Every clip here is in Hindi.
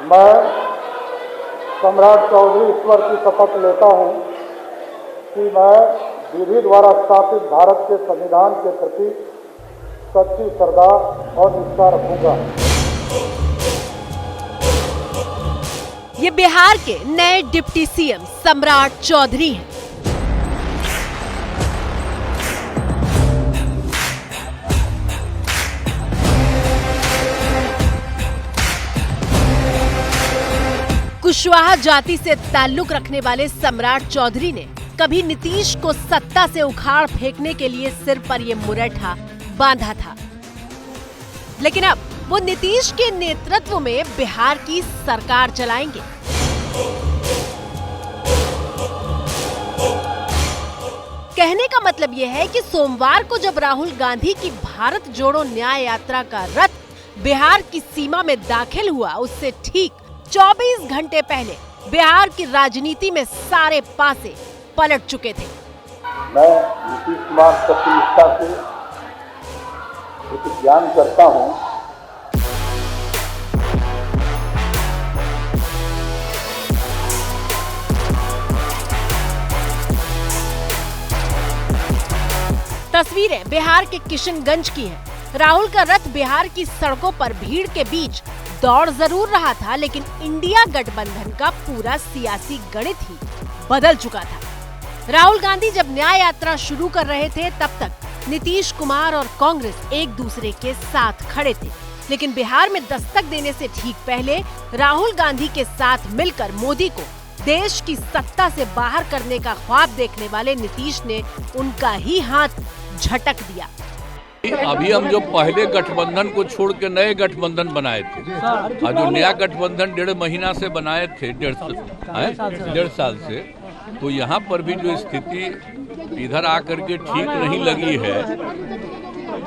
मैं सम्राट चौधरी ईश्वर की शपथ लेता हूं कि मैं विधि द्वारा स्थापित भारत के संविधान के प्रति सच्ची श्रद्धा और निष्ठा रखूंगा। ये बिहार के नए डिप्टी सीएम सम्राट चौधरी हैं। कुशवाहा जाति से ताल्लुक रखने वाले सम्राट चौधरी ने कभी नीतीश को सत्ता से उखाड़ फेंकने के लिए सिर पर ये मुरैठा बांधा था, लेकिन अब वो नीतीश के नेतृत्व में बिहार की सरकार चलाएंगे। कहने का मतलब यह है कि सोमवार को जब राहुल गांधी की भारत जोड़ो न्याय यात्रा का रथ बिहार की सीमा में दाखिल हुआ, उससे ठीक 24 घंटे पहले बिहार की राजनीति में सारे पासे पलट चुके थे। मैं नीतीश कुमार सत्यनिष्ठा से प्रतिज्ञान करता हूं तस्वीरें बिहार के किशनगंज की हैं। राहुल का रथ बिहार की सड़कों पर भीड़ के बीच दौड़ जरूर रहा था, लेकिन इंडिया गठबंधन का पूरा सियासी गणित ही बदल चुका था। राहुल गांधी जब न्याय यात्रा शुरू कर रहे थे, तब तक नीतीश कुमार और कांग्रेस एक दूसरे के साथ खड़े थे, लेकिन बिहार में दस्तक देने से ठीक पहले राहुल गांधी के साथ मिलकर मोदी को देश की सत्ता से बाहर करने का ख्वाब देखने वाले नीतीश ने उनका ही हाथ झटक दिया। अभी हम जो पहले गठबंधन को छोड़ के नए गठबंधन बनाए थे, और जो नया गठबंधन 1.5 महीना से बनाए थे, 1.5 साल से, तो यहाँ पर भी जो स्थिति इधर आकर के ठीक नहीं लगी है।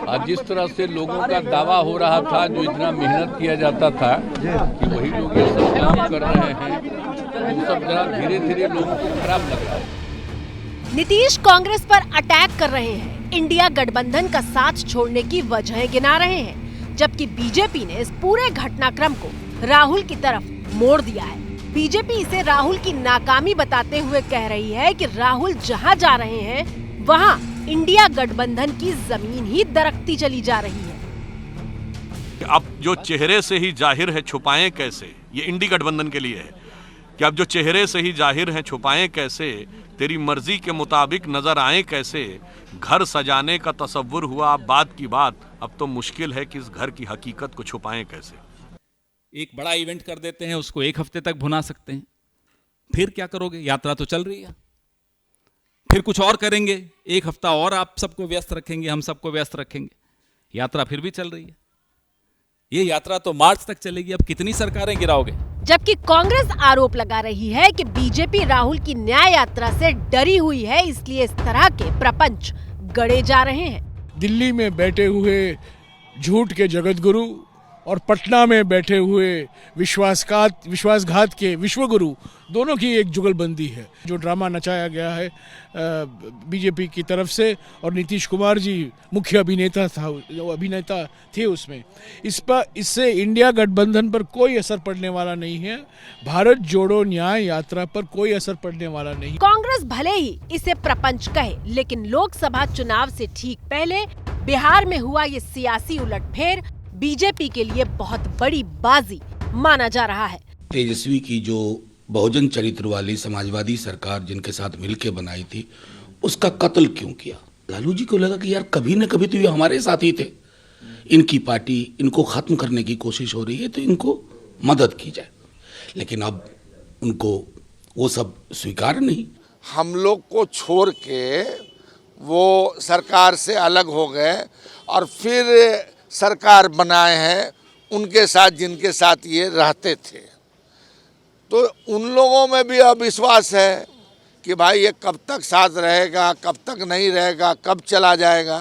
और जिस तरह से लोगों का दावा हो रहा था, जो इतना मेहनत किया जाता था कि वही लोग ये सब काम कर रहे हैं, वो सब जरा धीरे धीरे लोगों को खराब लग रहा है। नीतीश कांग्रेस पर अटैक कर रहे हैं, इंडिया गठबंधन का साथ छोड़ने की वजहें गिना रहे हैं, जबकि बीजेपी ने इस पूरे घटनाक्रम को राहुल की तरफ मोड़ दिया है। बीजेपी इसे राहुल की नाकामी बताते हुए कह रही है कि राहुल जहां जा रहे हैं, वहां इंडिया गठबंधन की जमीन ही दरकती चली जा रही है। अब जो चेहरे से ही जाहिर है, छुपाएं कैसे? ये इंडी गठबंधन के लिए है कि अब जो चेहरे से ही जाहिर है, छुपाएं कैसे? तेरी मर्जी के मुताबिक नजर आए कैसे? घर सजाने का तसव्वुर हुआ अब बात की बात, अब तो मुश्किल है कि इस घर की हकीकत को छुपाएं कैसे? एक बड़ा इवेंट कर देते हैं, उसको 1 हफ्ते तक भुना सकते हैं, फिर क्या करोगे? यात्रा तो चल रही है, फिर कुछ और करेंगे, 1 हफ्ता और आप सबको व्यस्त रखेंगे, हम सबको व्यस्त रखेंगे, यात्रा फिर भी चल रही है। ये यात्रा तो मार्च तक चलेगी, अब कितनी सरकारें गिराओगे? जबकि कांग्रेस आरोप लगा रही है कि बीजेपी राहुल की न्याय यात्रा से डरी हुई है, इसलिए इस तरह के प्रपंच गढ़े जा रहे हैं। दिल्ली में बैठे हुए झूठ के जगतगुरु और पटना में बैठे हुए विश्वासघात के विश्वगुरु, दोनों की एक जुगलबंदी है। जो ड्रामा नचाया गया है बीजेपी की तरफ से, और नीतीश कुमार जी मुख्य अभिनेता थे उसमें, इससे इंडिया गठबंधन पर कोई असर पड़ने वाला नहीं है। भारत जोड़ो न्याय यात्रा पर कोई असर पड़ने वाला नहीं। कांग्रेस भले ही इसे प्रपंच कहे, लेकिन लोकसभा चुनाव से ठीक पहले बिहार में हुआ ये सियासी उलटफेर बीजेपी के लिए बहुत बड़ी बाजी माना जा रहा है। तेजस्वी की जो बहुजन चरित्र वाली समाजवादी सरकार जिनके साथ मिलकर बनाई थी, उसका कत्ल क्यों किया? लालू जी को लगा कि यार कभी न कभी तो ये हमारे साथ ही थे, इनकी पार्टी, इनको खत्म करने की कोशिश हो रही है, तो इनको मदद की जाए। लेकिन अब उनको वो सब स्वीकार नहीं। हम लोग को छोड़ के वो सरकार से अलग हो गए और फिर सरकार बनाए हैं उनके साथ जिनके साथ ये रहते थे। तो उन लोगों में भी अविश्वास है कि भाई ये कब तक साथ रहेगा, कब तक नहीं रहेगा, कब चला जाएगा।